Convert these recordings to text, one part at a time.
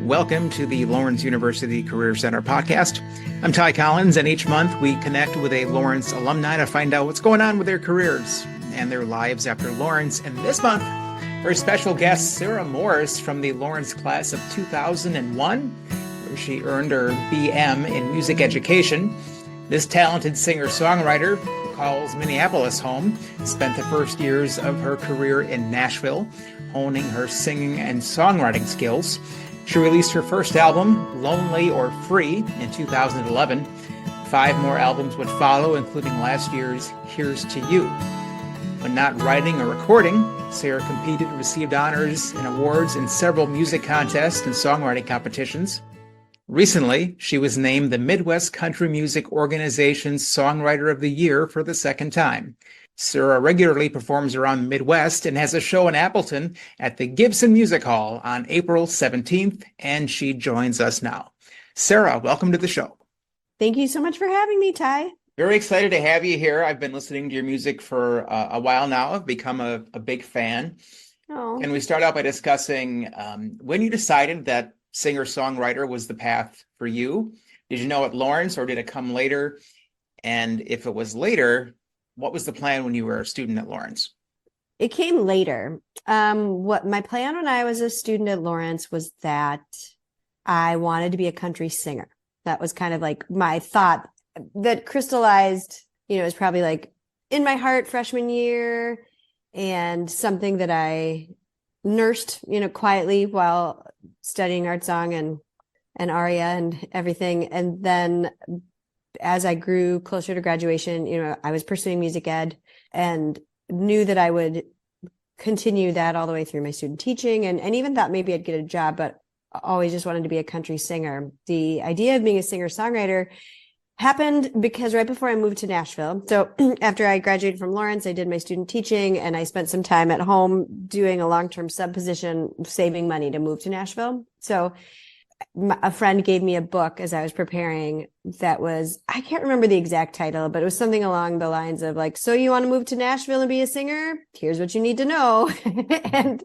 Welcome to the Lawrence University Career Center podcast. I'm Ty Collins, and each month we connect with a Lawrence alumni to find out what's going on with their careers and their lives after Lawrence. And this month, our special guest, Sarah Morris from the Lawrence class of 2001, where she earned her BM in music education. This talented singer-songwriter, who calls Minneapolis home, spent the first years of her career in Nashville, honing her singing and songwriting skills. She released her first album, Lonely or Free, in 2011. 5 more albums would follow, including last year's Here's to You. When not writing or recording, Sarah competed and received honors and awards in several music contests and songwriting competitions. Recently, she was named the Midwest Country Music Organization's Songwriter of the Year for the second time. Sarah regularly performs around the Midwest and has a show in Appleton at the Gibson Music Hall on April 17th, and she joins us now. Sarah, welcome to the show. Thank you so much for having me, Ty. Very excited to have you here. I've been listening to your music for a while now. I've become a big fan. Oh. And we start out by discussing when you decided that singer-songwriter was the path for you. Did you know at Lawrence, or did it come later? And if it was later, what was the plan when you were a student at Lawrence? It came later. What my plan when I was a student at Lawrence was that I wanted to be a country singer. That was kind of like my thought that crystallized, it was probably like in my heart freshman year, and something that I nursed, quietly while studying art song and aria and everything. And then as I grew closer to graduation, I was pursuing music ed and knew that I would continue that all the way through my student teaching, and even thought maybe I'd get a job, but always just wanted to be a country singer. The idea of being a singer-songwriter happened because right before I moved to Nashville. So after I graduated from Lawrence, I did my student teaching, and I spent some time at home doing a long-term sub position, saving money to move to Nashville. So a friend gave me a book as I was preparing that was, I can't remember the exact title, but it was something along the lines of like, so you want to move to Nashville and be a singer? Here's what you need to know. And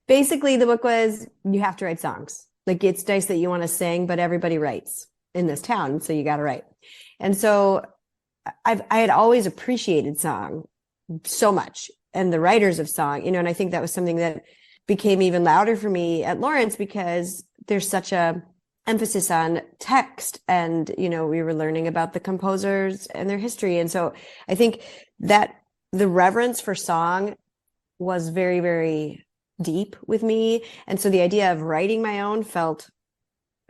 basically the book was, you have to write songs. Like, it's nice that you want to sing, but everybody writes in this town, so you got to write. And so I had always appreciated song so much, and the writers of song, and I think that was something that became even louder for me at Lawrence, because there's such a emphasis on text, and, we were learning about the composers and their history. And so I think that the reverence for song was very, very deep with me. And so the idea of writing my own felt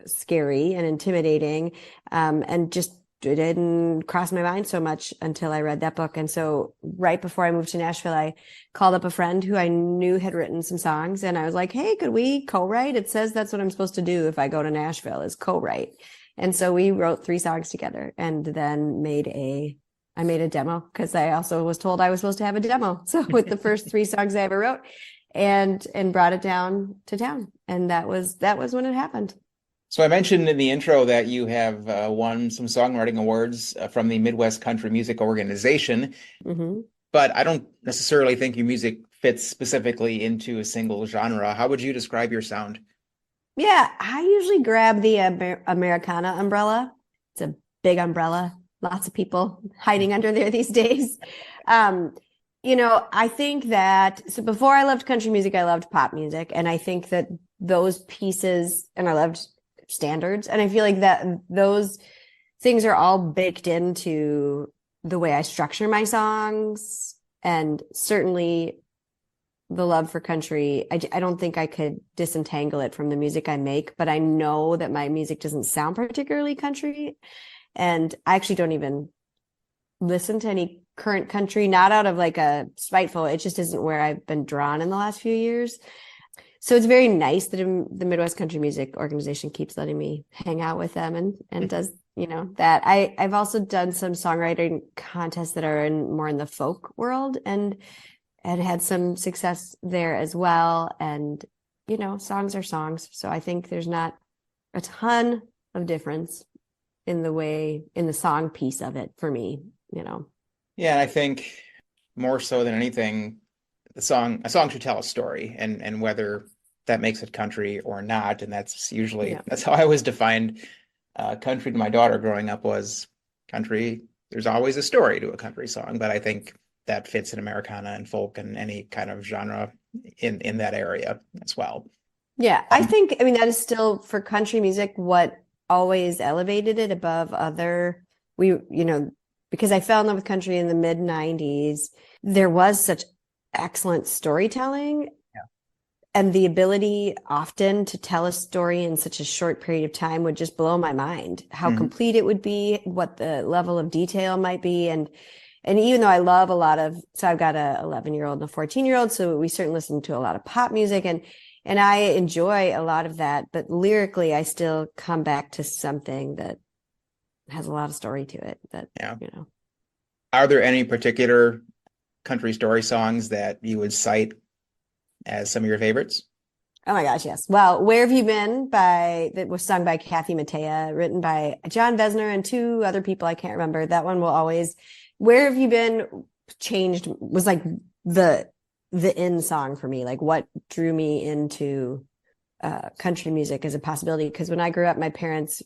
scary and intimidating, and just didn't cross my mind so much until I read that book. And so right before I moved to Nashville, I called up a friend who I knew had written some songs, and I was like, hey, could we co-write? It says that's what I'm supposed to do if I go to Nashville, is co-write. And so we wrote 3 songs together, and then I made a demo, because I also was told I was supposed to have a demo. So with the first 3 songs I ever wrote, and brought it down to town. And that was when it happened. So I mentioned in the intro that you have won some songwriting awards from the Midwest Country Music Organization, but I don't necessarily think your music fits specifically into a single genre. How would you describe your sound? Yeah, I usually grab the Americana umbrella. It's a big umbrella. Lots of people hiding under there these days. I think that, so before I loved country music, I loved pop music. And I think that those pieces, and I loved standards, and I feel like that those things are all baked into the way I structure my songs. And certainly the love for country, I don't think I could disentangle it from the music I make, but I know that my music doesn't sound particularly country. And I actually don't even listen to any current country, not out of like a spiteful, it just isn't where I've been drawn in the last few years. So it's very nice that the Midwest Country Music Organization keeps letting me hang out with them and does, that. I've also done some songwriting contests that are more in the folk world, and had some success there as well. And, songs are songs. So I think there's not a ton of difference in the song piece of it for me, Yeah, and I think more so than anything, a song should tell a story, and whether that makes it country or not. And that's usually, that's how I always defined country to my daughter growing up was country. There's always a story to a country song, but I think that fits in Americana and folk and any kind of genre in that area as well. Yeah, I think, I mean, that is still for country music what always elevated it above other, because I fell in love with country in the mid 90s. There was such excellent storytelling and the ability often to tell a story in such a short period of time would just blow my mind, how complete it would be, what the level of detail might be. And even though I love so I've got a 11-year-old and a 14-year-old, so we certainly listen to a lot of pop music and I enjoy a lot of that, but lyrically, I still come back to something that has a lot of story to it that, Are there any particular country story songs that you would cite as some of your favorites? Oh my gosh, yes. Well, Where Have You Been that was sung by Kathy Mattea, written by John Vesner and two other people I can't remember. That one will always, Where Have You Been was like the in song for me, like what drew me into country music as a possibility. Because when I grew up, my parents,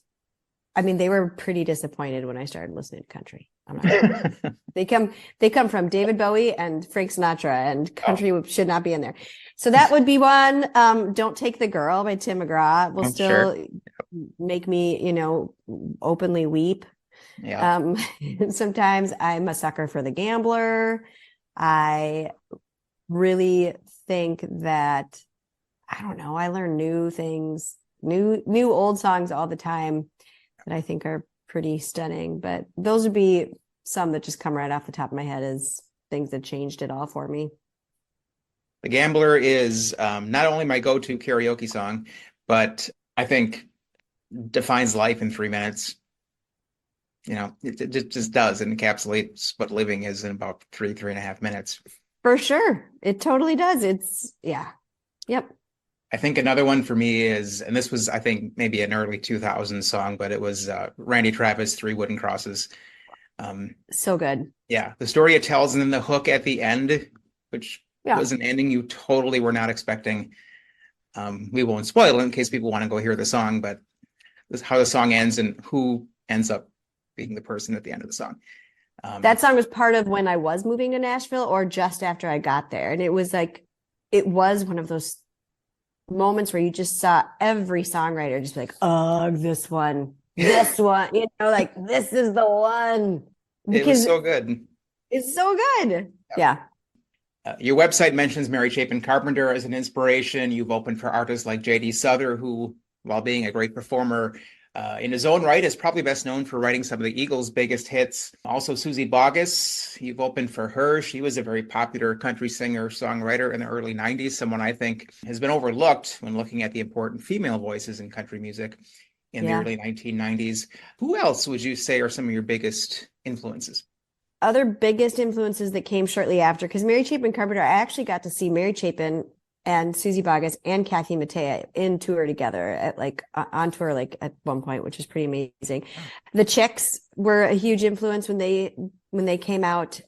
I mean, they were pretty disappointed when I started listening to country. I'm not they come from David Bowie and Frank Sinatra, and country should not be in there. So that would be one. Don't Take the Girl by Tim McGraw will still make me, openly weep. Yeah. Sometimes I'm a sucker for The Gambler. I really think that, I don't know, I learn new things, new old songs all the time that I think are pretty stunning. But those would be some that just come right off the top of my head as things that changed it all for me. The Gambler is not only my go-to karaoke song, but I think defines life in 3 minutes. It just does. It encapsulates what living is in about 3.5 minutes. For sure. It totally does. Yep. I think another one for me is, and this was, I think, maybe an early 2000s song, but it was Randy Travis, Three Wooden Crosses. So good. Yeah. The story it tells, and then the hook at the end, which was an ending you totally were not expecting. We won't spoil it in case people want to go hear the song, but this is how the song ends and who ends up being the person at the end of the song. That song was part of when I was moving to Nashville or just after I got there. And it was one of those moments where you just saw every songwriter just be like, oh, this one, this is the one. Because it was so good. It's so good. Yeah. Your website mentions Mary Chapin Carpenter as an inspiration. You've opened for artists like J.D. Souther, who, while being a great performer, in his own right is probably best known for writing some of the Eagles' biggest hits. Also, Susie Boggess, you've opened for her. She was a very popular country singer-songwriter in the early 90s, someone I think has been overlooked when looking at the important female voices in country music in the early 1990s. Who else would you say are some of your biggest influences? Other biggest influences that came shortly after, because Mary Chapin Carpenter, I actually got to see Mary Chapin and Susie Boggess and Kathy Mattea in tour together on tour at one point, which was pretty amazing. The Chicks were a huge influence when they came out.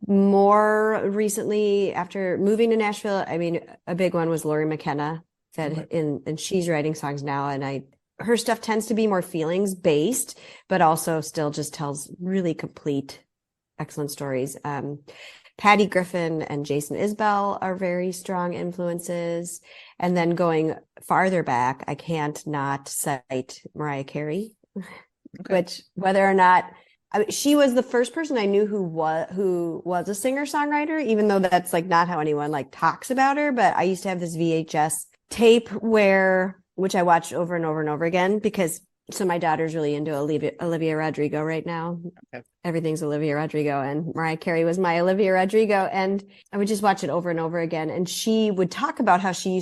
More recently, after moving to Nashville, I mean, a big one was Lori McKenna, and she's writing songs now, and her stuff tends to be more feelings based, but also still just tells really complete, excellent stories. Patty Griffin and Jason Isbell are very strong influences. And then going farther back, I can't not cite Mariah Carey, which whether or not she was the first person I knew who was a singer-songwriter, even though that's not how anyone talks about her. But I used to have this VHS tape which I watched over and over and over again because my daughter's really into Olivia Rodrigo right now. Okay. Everything's Olivia Rodrigo, and Mariah Carey was my Olivia Rodrigo. And I would just watch it over and over again. And she would talk about how she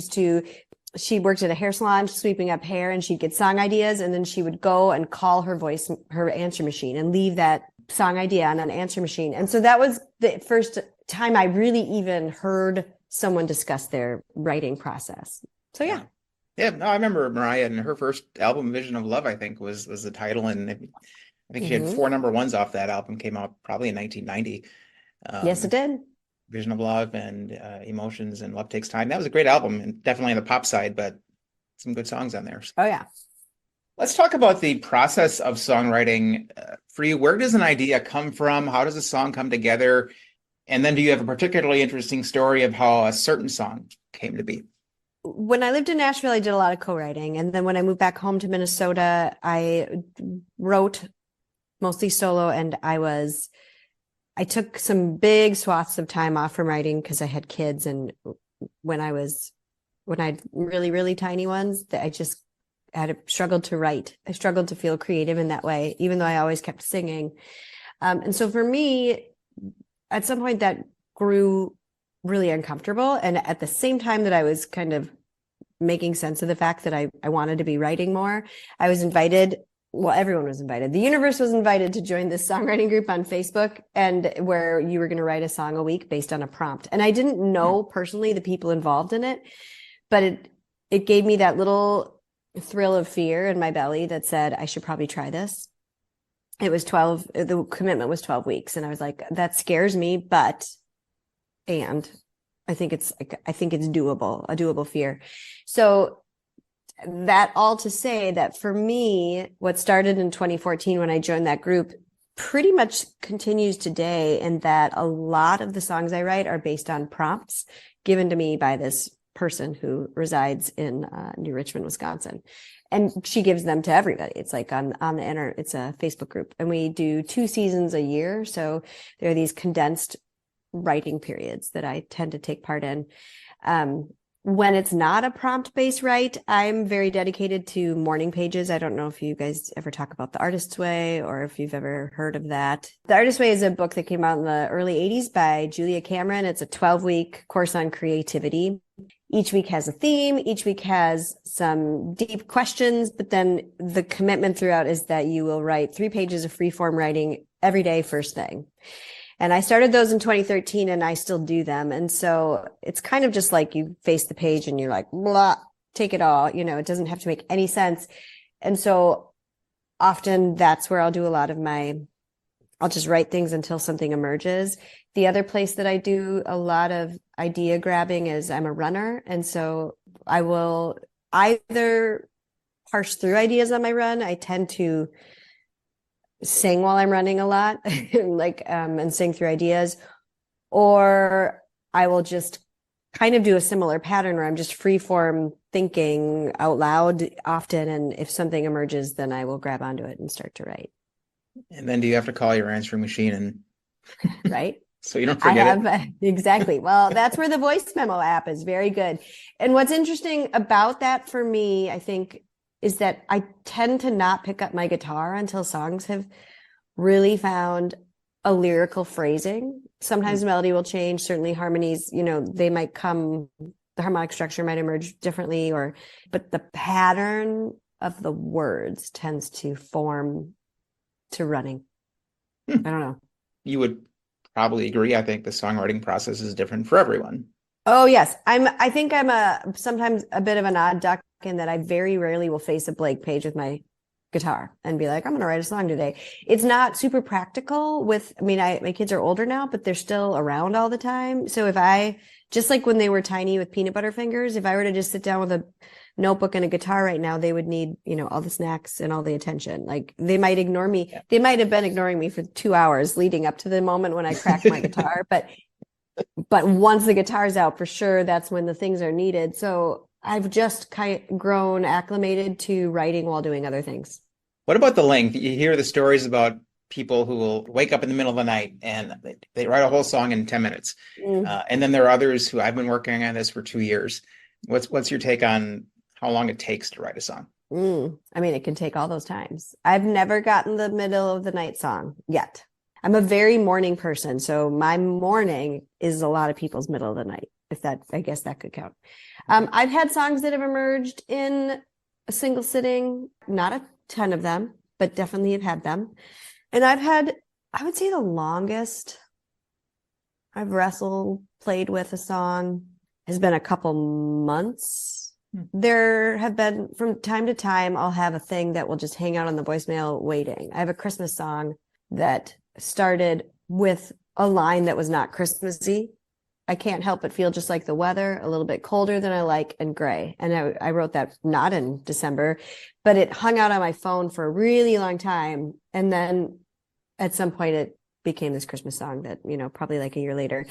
worked at a hair salon sweeping up hair, and she'd get song ideas. And then she would go and call her answer machine and leave that song idea on an answer machine. And so that was the first time I really even heard someone discuss their writing process. So yeah. Yeah, no, I remember Mariah, and her first album, Vision of Love, I think was the title. And I think she had 4 number ones off that album, came out probably in 1990. Yes, it did. Vision of Love and Emotions and Love Takes Time. That was a great album, and definitely on the pop side, but some good songs on there. Oh, yeah. Let's talk about the process of songwriting for you. Where does an idea come from? How does a song come together? And then do you have a particularly interesting story of how a certain song came to be? When I lived in Nashville, I did a lot of co-writing. And then when I moved back home to Minnesota, I wrote mostly solo, and I took some big swaths of time off from writing because I had kids. And when I had really, really tiny ones, that I just had struggled to write. I struggled to feel creative in that way, even though I always kept singing. And so for me, at some point that grew really uncomfortable. And at the same time that I was kind of making sense of the fact that I wanted to be writing more, I was invited. Well, everyone was invited. The universe was invited to join this songwriting group on Facebook, and where you were going to write a song a week based on a prompt. And I didn't know personally the people involved in it, but it gave me that little thrill of fear in my belly that said, I should probably try this. The commitment was 12 weeks. And I was like, that scares me, and I think it's doable, a doable fear. So that all to say that for me, what started in 2014 when I joined that group pretty much continues today, in that a lot of the songs I write are based on prompts given to me by this person who resides in New Richmond, Wisconsin. And she gives them to everybody. It's like on the internet, it's a Facebook group, and we do 2 seasons a year. So there are these condensed writing periods that I tend to take part in. When it's not a prompt-based write, I'm very dedicated to morning pages. I don't know if you guys ever talk about The Artist's Way, or if you've ever heard of that. The Artist's Way is a book that came out in the early 80s by Julia Cameron. It's a 12-week course on creativity. Each week has a theme. Each week has some deep questions, but then the commitment throughout is that you will write 3 pages of free-form writing every day, first thing. And I started those in 2013, and I still do them. And so it's kind of just like you face the page and you're like, blah, take it all. It doesn't have to make any sense. And so often that's where I'll do a lot of I'll just write things until something emerges. The other place that I do a lot of idea grabbing is I'm a runner. And so I will either parse through ideas on my run. I tend to sing while I'm running a lot, and sing through ideas, or I will just kind of do a similar pattern where I'm just free form thinking out loud often. And if something emerges, then I will grab onto it and start to write. And then do you have to call your answering machine and right? So you don't forget it? Exactly. Well, that's where the voice memo app is very good. And what's interesting about that for me, I think, is that I tend to not pick up my guitar until songs have really found a lyrical phrasing. Sometimes melody will change. Certainly harmonies, they might come, the harmonic structure might emerge differently, but the pattern of the words tends to form to running. I don't know. You would probably agree. I think the songwriting process is different for everyone. Oh, yes. I think I'm sometimes a bit of an odd duck in that I very rarely will face a blank page with my guitar and be like, I'm going to write a song today. It's not super practical my kids are older now, but they're still around all the time. So just like when they were tiny with peanut butter fingers, if I were to just sit down with a notebook and a guitar right now, they would need, all the snacks and all the attention. Like they might ignore me. Yeah. They might have been ignoring me for 2 hours leading up to the moment when I cracked my guitar, but once the guitar's out, for sure, that's when the things are needed. So I've just grown acclimated to writing while doing other things. What about the length? You hear the stories about people who will wake up in the middle of the night and they write a whole song in 10 minutes. And then there are others who I've been working on this for 2 years. What's your take on how long it takes to write a song? It can take all those times. I've never gotten the middle of the night song yet. I'm a very morning person. So my morning is a lot of people's middle of the night, I guess that could count. I've had songs that have emerged in a single sitting, not a ton of them, but definitely have had them. And I would say the longest I've played with a song has been a couple months. There have been, from time to time, I'll have a thing that will just hang out on the voicemail waiting. I have a Christmas song that started with a line that was not Christmassy. I can't help but feel just like the weather, a little bit colder than I like, and gray. And I wrote that not in December, but it hung out on my phone for a really long time. And then at some point it became this Christmas song that, probably like a year later.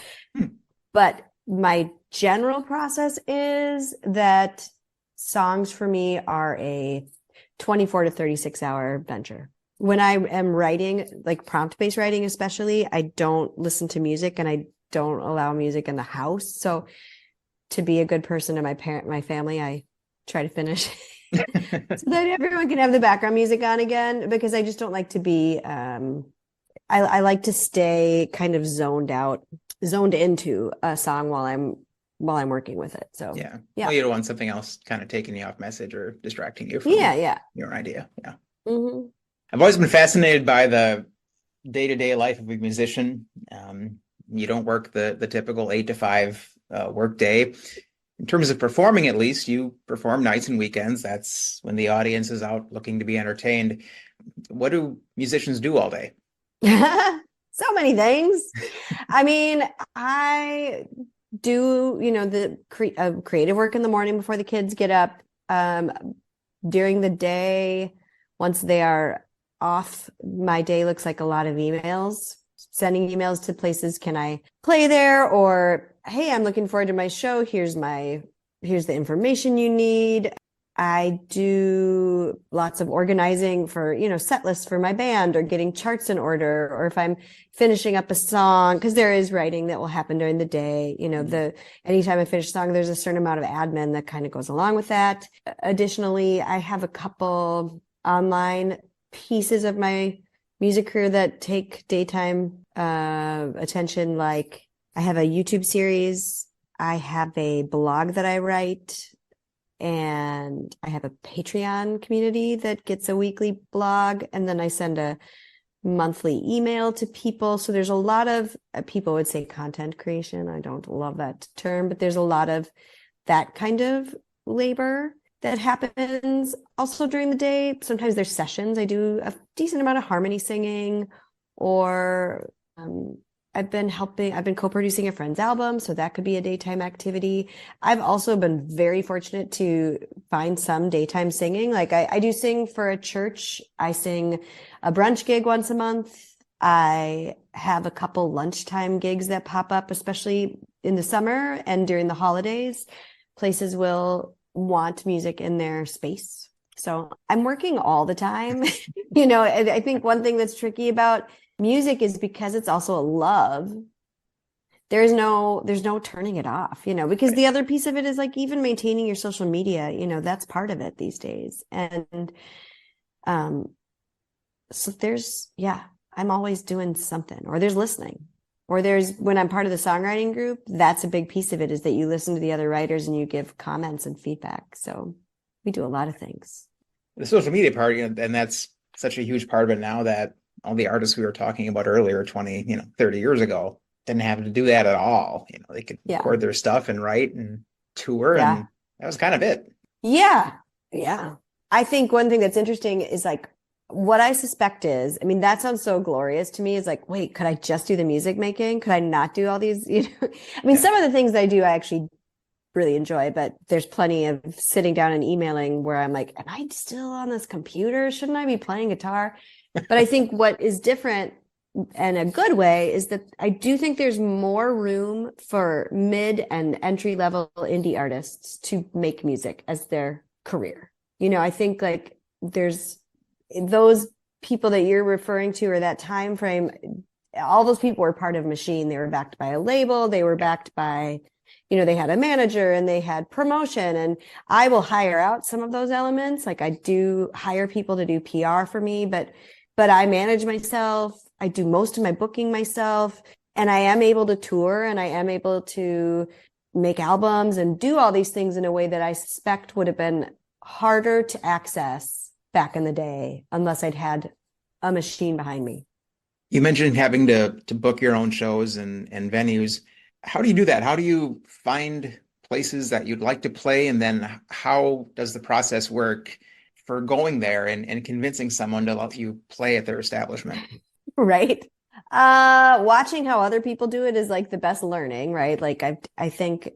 But my general process is that songs for me are a 24 to 36 hour venture. When I am writing, like prompt-based writing especially, I don't listen to music and I don't allow music in the house. So to be a good person to my family, I try to finish so that everyone can have the background music on again, because I just don't like to be, I like to stay kind of zoned into a song while I'm working with it. So yeah. Well, you don't want something else kind of taking you off message or distracting you from your idea. Yeah. Mm-hmm. I've always been fascinated by the day-to-day life of a musician. You don't work the typical 8 to 5 work day. In terms of performing, at least, you perform nights and weekends. That's when the audience is out looking to be entertained. What do musicians do all day? So many things. I mean, I do, the creative work in the morning before the kids get up. During the day, once they are off, my day looks like a lot of emails, sending emails to places. Can I play there? Or, hey, I'm looking forward to my show. Here's the information you need. I do lots of organizing for, set lists for my band, or getting charts in order, or if I'm finishing up a song, because there is writing that will happen during the day. Anytime I finish a song, there's a certain amount of admin that kind of goes along with that. Additionally, I have a couple online pieces of my music career that take daytime attention. Like I have a YouTube series, I have a blog that I write, and I have a Patreon community that gets a weekly blog, and then I send a monthly email to people. So there's a lot of, people would say content creation. I don't love that term, but there's a lot of that kind of labor that happens also during the day. Sometimes there's sessions. I do a decent amount of harmony singing, or I've been co-producing a friend's album, so that could be a daytime activity. I've also been very fortunate to find some daytime singing. Like I do sing for a church. I sing a brunch gig once a month. I have a couple lunchtime gigs that pop up, especially in the summer and during the holidays. Places will want music in their space. So I'm working all the time. I think one thing that's tricky about music is because it's also a love. There's no turning it off, because the other piece of it is like even maintaining your social media, that's part of it these days. And so I'm always doing something, or there's listening, or when I'm part of the songwriting group, that's a big piece of it, is that you listen to the other writers and you give comments and feedback. So we do a lot of things. The social media part, and that's such a huge part of it now, that all the artists we were talking about earlier, 20, 30 years ago, didn't have to do that at all. They could record their stuff and write and tour, and that was kind of it. Yeah. Yeah. I think one thing that's interesting is like, what I suspect is, I mean, that sounds so glorious to me, is like, wait, could I just do the music making? Could I not do all these, some of the things I do, I actually really enjoy, but there's plenty of sitting down and emailing where I'm like, am I still on this computer? Shouldn't I be playing guitar? But I think what is different, and a good way, is that I do think there's more room for mid and entry level indie artists to make music as their career. I think like there's those people that you're referring to, or that time frame, all those people were part of Machine. They were backed by a label. They were backed by, they had a manager and they had promotion, and I will hire out some of those elements. Like I do hire people to do PR for me, but I manage myself. I do most of my booking myself, and I am able to tour, and I am able to make albums and do all these things in a way that I suspect would have been harder to access back in the day unless I'd had a machine behind me. You mentioned having to book your own shows and venues. How do you do that? How do you find places that you'd like to play? And then how does the process work for going there and convincing someone to let you play at their establishment? Right. Watching how other people do it is like the best learning, right? Like I think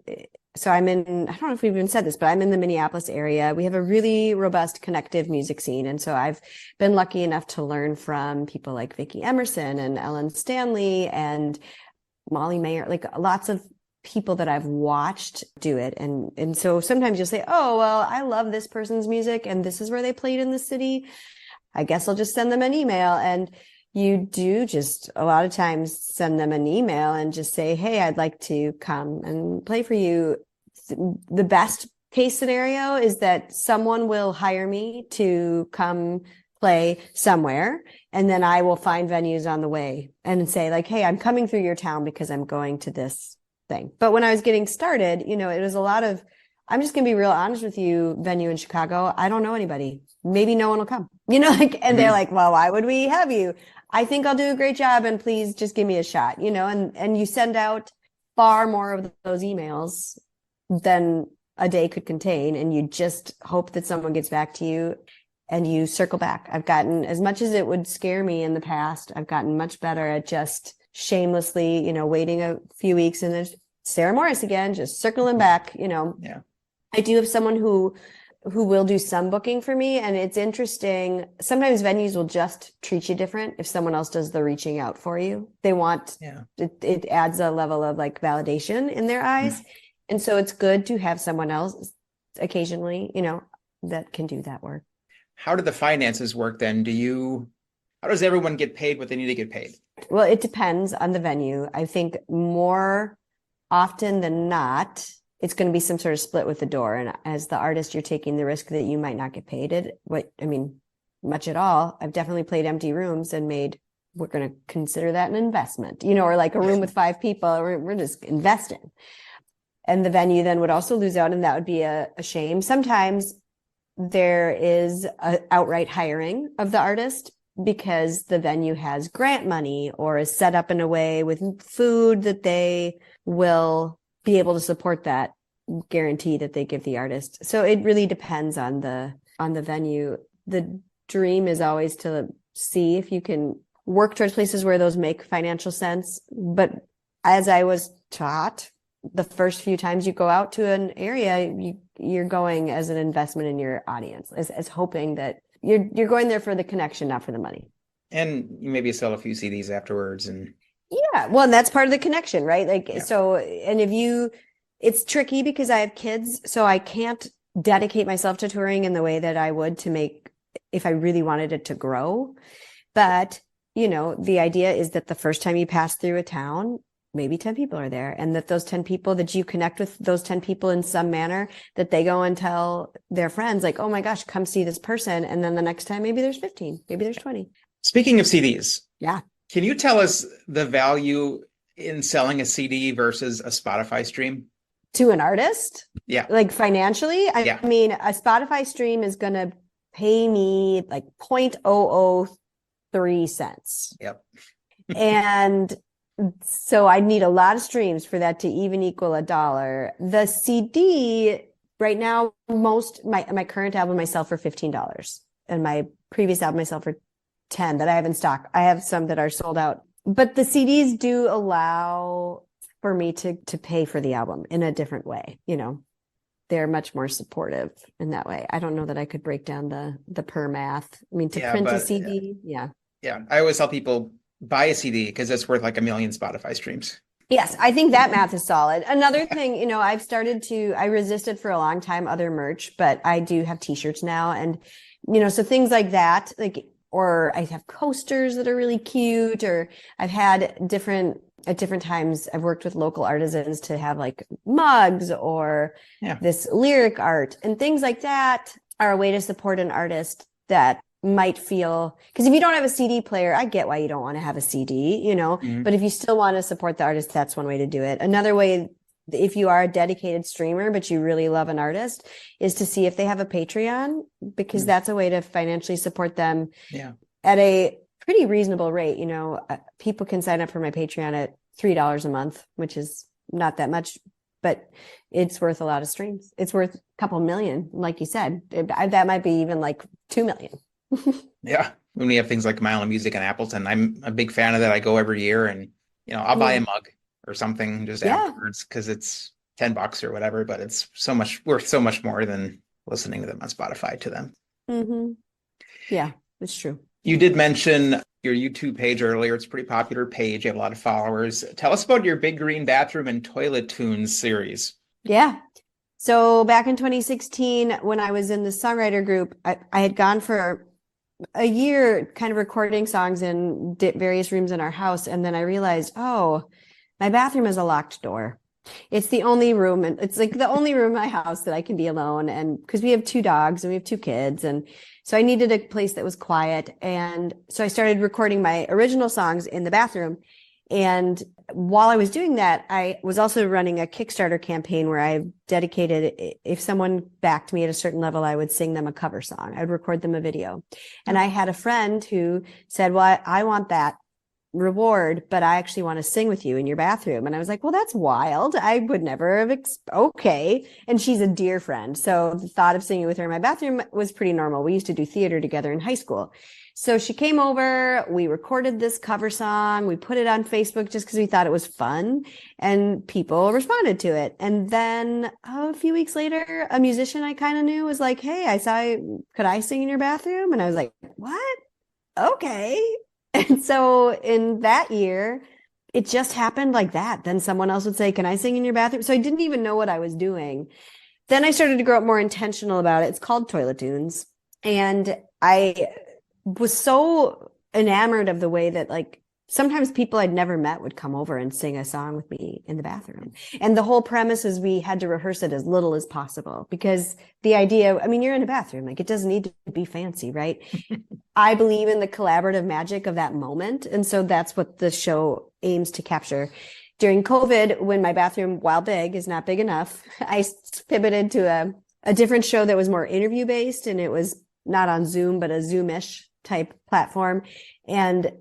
so I don't know if we've even said this, but I'm in the Minneapolis area. We have a really robust connective music scene. And so I've been lucky enough to learn from people like Vicki Emerson and Ellen Stanley and Molly Mayer, like lots of people that I've watched do it. And so sometimes you'll say, oh, well, I love this person's music and this is where they played in the city. I guess I'll just send them an email. And you do just a lot of times send them an email and just say, hey, I'd like to come and play for you. The best case scenario is that someone will hire me to come play somewhere. And then I will find venues on the way and say like, hey, I'm coming through your town because I'm going to this thing. But when I was getting started, you know, it was a lot of, I'm just going to be real honest with you, venue in Chicago. I don't know anybody. Maybe no one will come, you know, like, and they're like, well, why would we have you? I think I'll do a great job and please just give me a shot, you know, and you send out far more of those emails than a day could contain. And you just hope that someone gets back to you and you circle back. I've gotten, as much as it would scare me in the past, I've gotten much better at just shamelessly, you know, waiting a few weeks and then Sarah Morris again, just circling back, you know. Yeah. I do have someone who will do some booking for me. And it's interesting. Sometimes venues will just treat you different if someone else does the reaching out for you. They want, it adds a level of like validation in their eyes. And so it's good to have someone else occasionally, you know, that can do that work. How do the finances work then? How does everyone get paid what they need to get paid? Well, it depends on the venue. I think more often than not, it's going to be some sort of split with the door. And as the artist, you're taking the risk that you might not get paid much at all. I've definitely played empty rooms and we're going to consider that an investment, you know, or like a room with 5 people, we're just investing. And the venue then would also lose out, and that would be a shame. Sometimes there is a outright hiring of the artist because the venue has grant money or is set up in a way with food that they will be able to support that guarantee that they give the artist. So it really depends on the venue. The dream is always to see if you can work towards places where those make financial sense. But as I was taught, the first few times you go out to an area, you're going as an investment in your audience, as hoping that you're going there for the connection, not for the money. And you maybe sell a few CDs afterwards. And yeah, well, and that's part of the connection, right? Like, so, and it's tricky because I have kids, so I can't dedicate myself to touring in the way that I would to make, if I really wanted it to grow. But, you know, the idea is that the first time you pass through a town, maybe 10 people are there, and that those 10 people, that you connect with those 10 people in some manner, that they go and tell their friends like, oh my gosh, come see this person. And then the next time, maybe there's 15, maybe there's 20. Speaking of CDs. Yeah. Can you tell us the value in selling a CD versus a Spotify stream? To an artist? Yeah. Like financially? I mean, a Spotify stream is going to pay me like 0.003 cents. Yep. And so I need a lot of streams for that to even equal $1. The CD right now, my current album I sell for $15, and my previous album I sell for 10 that I have in stock. I have some that are sold out, but the CDs do allow for me to pay for the album in a different way. You know, they're much more supportive in that way. I don't know that I could break down the per math. I mean, to print a CD. Yeah. I always tell people buy a CD because it's worth like 1 million Spotify streams. Yes, I think that math is solid. Another thing, you know, I resisted for a long time other merch, but I do have t-shirts now. And, you know, so things like that, like, or I have coasters that are really cute, or I've had at different times, I've worked with local artisans to have like mugs or this lyric art, and things like that are a way to support an artist that might feel, because if you don't have a CD player, I get why you don't want to have a CD, you know, but if you still want to support the artist, that's one way to do it. Another way, if you are a dedicated streamer, but you really love an artist, is to see if they have a Patreon, because that's a way to financially support them at a pretty reasonable rate. You know, people can sign up for my Patreon at $3 a month, which is not that much, but it's worth a lot of streams. It's worth a couple million. Like you said, that might be even like 2 million. Yeah. when we have things like Mile of Music in Appleton. I'm a big fan of that. I go every year, and I'll buy a mug or something just Yeah. afterwards because it's $10 or whatever, but it's so much worth so much more than listening to them on Spotify to them. Mm-hmm. Yeah, it's true. You did mention your YouTube page earlier. It's a pretty popular page. You have a lot of followers. Tell us about your Big Green Bathroom and Toilet Tunes series. Yeah. So back in 2016, when I was in the songwriter group, I had gone for a year kind of recording songs in various rooms in our house. And then I realized, oh, my bathroom is a locked door. It's the only room, and it's like the only room in my house that I can be alone. And because we have 2 dogs and we have 2 kids. And so I needed a place that was quiet. And so I started recording my original songs in the bathroom. And while I was doing that, I was also running a Kickstarter campaign where I dedicated, if someone backed me at a certain level, I would sing them a cover song. I'd record them a video. And I had a friend who said, well, I want that reward, but I actually want to sing with you in your bathroom. And I was like, well, that's wild. I would never have, okay. And she's a dear friend. So the thought of singing with her in my bathroom was pretty normal. We used to do theater together in high school. So she came over, we recorded this cover song, we put it on Facebook just because we thought it was fun, and people responded to it. And then a few weeks later, a musician I kind of knew was like, hey, could I sing in your bathroom? And I was like, what? Okay. And so in that year, it just happened like that. Then someone else would say, can I sing in your bathroom? So I didn't even know what I was doing. Then I started to grow up more intentional about it. It's called Toilet Tunes. And I was so enamored of the way that sometimes people I'd never met would come over and sing a song with me in the bathroom. And the whole premise is we had to rehearse it as little as possible because the idea, you're in a bathroom, it doesn't need to be fancy, right? I believe in the collaborative magic of that moment. And so that's what the show aims to capture. During COVID, when my bathroom, while big, is not big enough, I pivoted to a different show that was more interview based, and it was not on Zoom, but a Zoom-ish type platform. And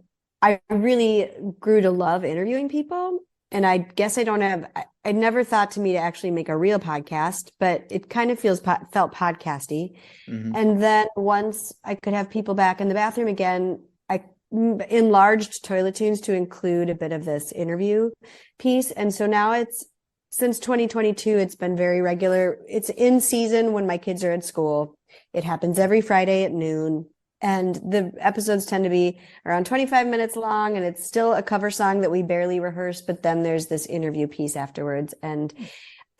I really grew to love interviewing people. And I guess I never thought to me to actually make a real podcast, but it kind of felt podcasty. Mm-hmm. And then once I could have people back in the bathroom again, I enlarged Toilet Tunes to include a bit of this interview piece. And so now since 2022, it's been very regular. It's in season when my kids are at school. It happens every Friday at noon. And the episodes tend to be around 25 minutes long, and it's still a cover song that we barely rehearse, but then there's this interview piece afterwards. And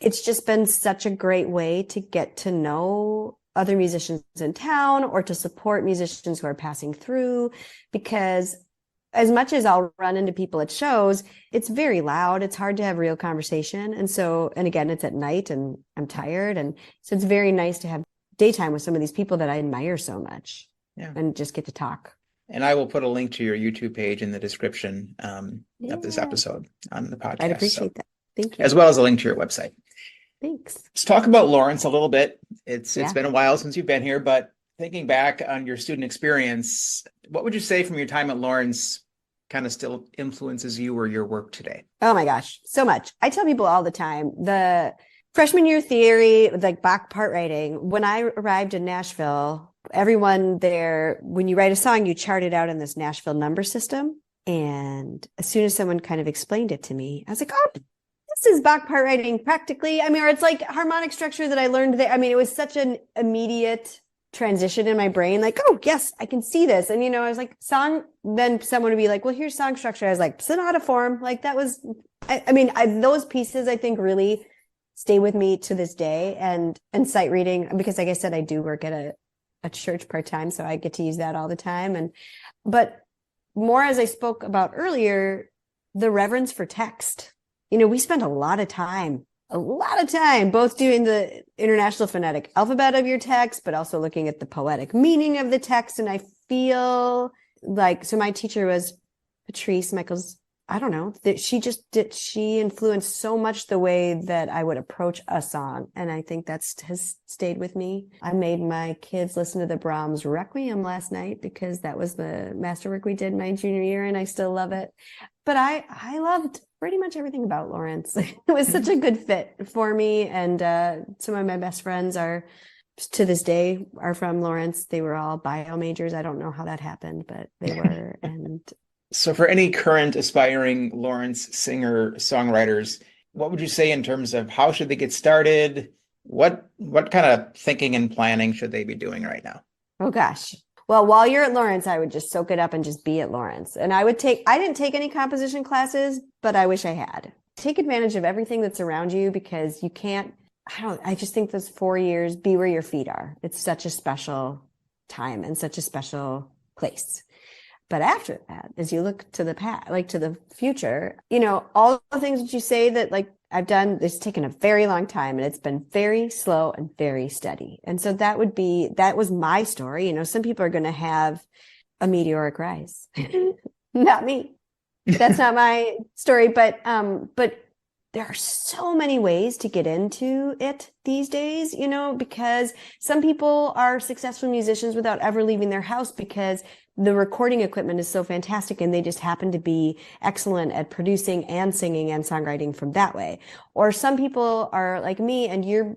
it's just been such a great way to get to know other musicians in town or to support musicians who are passing through, because as much as I'll run into people at shows, it's very loud. It's hard to have real conversation. And again, it's at night and I'm tired. And so it's very nice to have daytime with some of these people that I admire so much. Yeah. And just get to talk. And I will put a link to your YouTube page in the description of this episode on the podcast. I'd appreciate that. Thank you. As well as a link to your website. Thanks. Let's talk about Lawrence a little bit. It's been a while since you've been here, but thinking back on your student experience, what would you say from your time at Lawrence kind of still influences you or your work today? Oh my gosh, so much. I tell people all the time, the freshman year theory, like Bach part writing, when I arrived in Nashville, everyone there, when you write a song, you chart it out in this Nashville number system. And as soon as someone kind of explained it to me, I was like, oh, this is Bach part writing practically. or it's like harmonic structure that I learned there. It was such an immediate transition in my brain. Like, oh, yes, I can see this. And, I was like, song, then someone would be like, well, here's song structure. I was like, sonata form. Like that was, those pieces, I think really stay with me to this day, and sight reading, because like I said, I do work at a church part-time, so I get to use that all the time. But more, as I spoke about earlier, the reverence for text. We spend a lot of time both doing the international phonetic alphabet of your text, but also looking at the poetic meaning of the text. And I feel like, so my teacher was Patrice Michaels. I don't know, that she influenced so much the way that I would approach a song. And I think has stayed with me. I made my kids listen to the Brahms Requiem last night because that was the masterwork we did my junior year, and I still love it. But I loved pretty much everything about Lawrence. It was such a good fit for me. And some of my best friends are to this day are from Lawrence. They were all bio majors. I don't know how that happened, but they were. And So for any current aspiring Lawrence singer-songwriters, what would you say in terms of how should they get started? What kind of thinking and planning should they be doing right now? oh gosh. Well, while you're at Lawrence, I would just soak it up and just be at Lawrence. And I didn't take any composition classes, but I wish I had. Take advantage of everything that's around you, because you can't, I just think those 4 years, be where your feet are. It's such a special time and such a special place. But after that, as you look to the past, like to the future, all the things that you say that like I've done, it's taken a very long time, and it's been very slow and very steady. And so that was my story. Some people are going to have a meteoric rise. Not me. That's not my story. But there are so many ways to get into it these days, because some people are successful musicians without ever leaving their house, because the recording equipment is so fantastic and they just happen to be excellent at producing and singing and songwriting from that way. Or some people are like me, and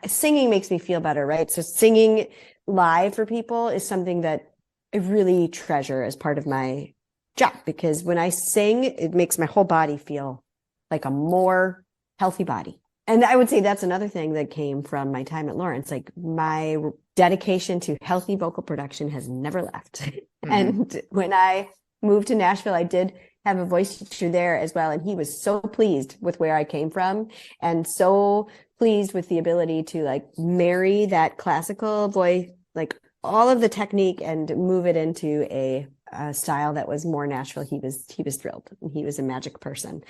singing makes me feel better, right? So singing live for people is something that I really treasure as part of my job, because when I sing, it makes my whole body feel like a more healthy body. And I would say that's another thing that came from my time at Lawrence. Like, my dedication to healthy vocal production has never left. Mm-hmm. And when I moved to Nashville, I did have a voice teacher there as well. And he was so pleased with where I came from, and so pleased with the ability to like marry that classical voice, like all of the technique, and move it into a style that was more Nashville. He was thrilled. He was a magic person.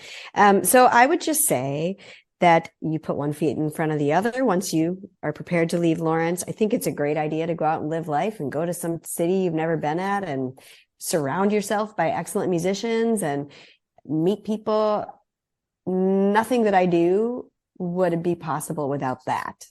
So I would just say that you put one foot in front of the other once you are prepared to leave Lawrence. I think it's a great idea to go out and live life and go to some city you've never been at and surround yourself by excellent musicians and meet people. Nothing that I do would be possible without that.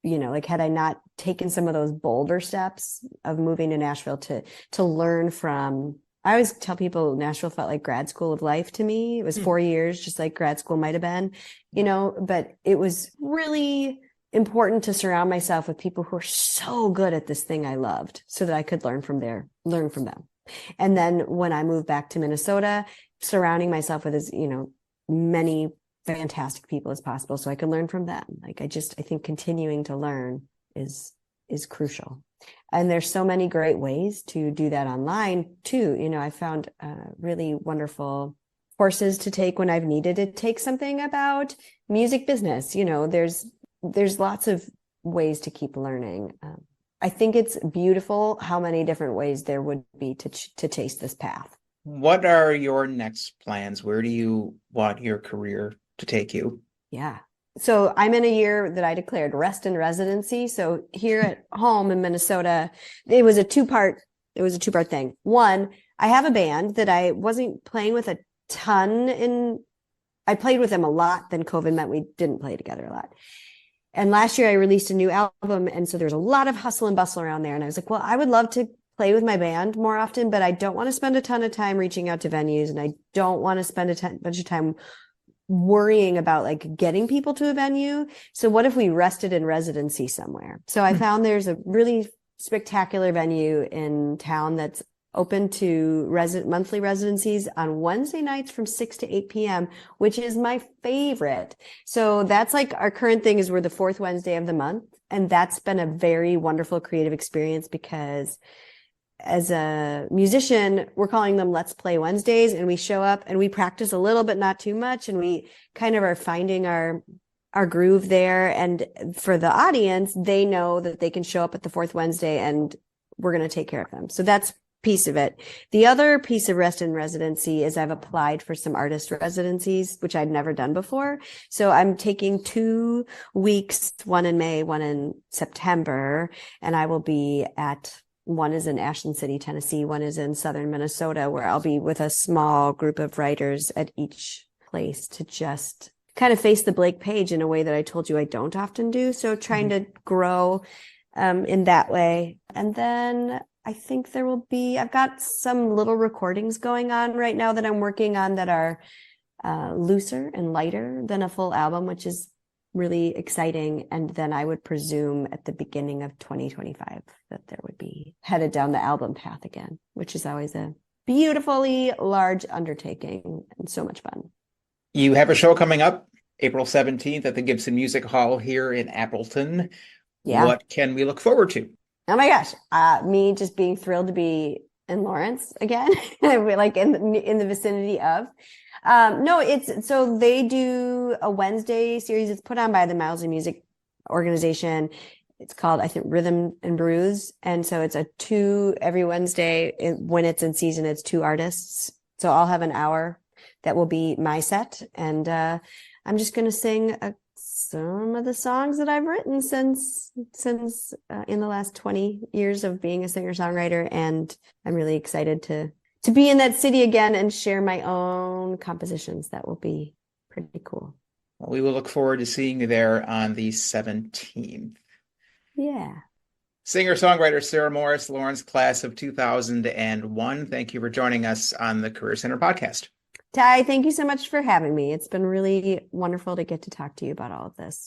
Like, had I not taken some of those bolder steps of moving to Nashville to learn from, I always tell people Nashville felt like grad school of life to me. It was 4 years, just like grad school might've been, but it was really important to surround myself with people who are so good at this thing I loved, so that I could learn from them. And then when I moved back to Minnesota, surrounding myself with as, many fantastic people as possible, so I could learn from them. Like, I think continuing to learn is crucial. And there's so many great ways to do that online too. I found really wonderful courses to take when I've needed to take something about music business. There's lots of ways to keep learning. I think it's beautiful how many different ways there would be to chase this path. What are your next plans? Where do you want your career to take you? Yeah. So I'm in a year that I declared rest and residency. So here at home in Minnesota, it was a two-part thing. One, I have a band that I wasn't playing with a ton I played with them a lot. Then COVID meant we didn't play together a lot. And last year I released a new album. And so there's a lot of hustle and bustle around there. And I was like, well, I would love to play with my band more often, but I don't want to spend a ton of time reaching out to venues. And I don't want to spend a bunch of time worrying about like getting people to a venue. So what if we rested in residency somewhere? So I found there's a really spectacular venue in town that's open to monthly residencies on Wednesday nights from 6 to 8 p.m., which is my favorite. So that's like our current thing is we're the fourth Wednesday of the month. And that's been a very wonderful creative experience, because as a musician, we're calling them Let's Play Wednesdays, and we show up and we practice a little, but not too much. And we kind of are finding our groove there. And for the audience, they know that they can show up at the fourth Wednesday and we're going to take care of them. So that's piece of it. The other piece of rest in residency is I've applied for some artist residencies, which I'd never done before. So I'm taking 2 weeks, one in May, one in September, and I will be one is in Ashland City, Tennessee. One is in southern Minnesota, where I'll be with a small group of writers at each place to just kind of face the blank page in a way that I told you I don't often do. So trying to grow in that way. And then I think I've got some little recordings going on right now that I'm working on that are looser and lighter than a full album, which is really exciting. And then I would presume at the beginning of 2025 that there would be headed down the album path again, which is always a beautifully large undertaking and so much fun. You have a show coming up April 17th at the Gibson Music Hall here in Appleton. Yeah. What can we look forward to? Oh my gosh. Me just being thrilled to be in Lawrence again, like in the vicinity of. No, it's so they do a Wednesday series. It's put on by the Mousley Music Organization. It's called, I think, Rhythm and Brews. And so it's every Wednesday when it's in season, it's 2 artists. So I'll have an hour that will be my set. And I'm just going to sing some of the songs that I've written since in the last 20 years of being a singer-songwriter. And I'm really excited to be in that city again and share my own compositions. That will be pretty cool. Well, we will look forward to seeing you there on the 17th. Yeah. Singer-songwriter Sarah Morris, Lawrence class of 2001. Thank you for joining us on the Career Center podcast. Ty, thank you so much for having me. It's been really wonderful to get to talk to you about all of this.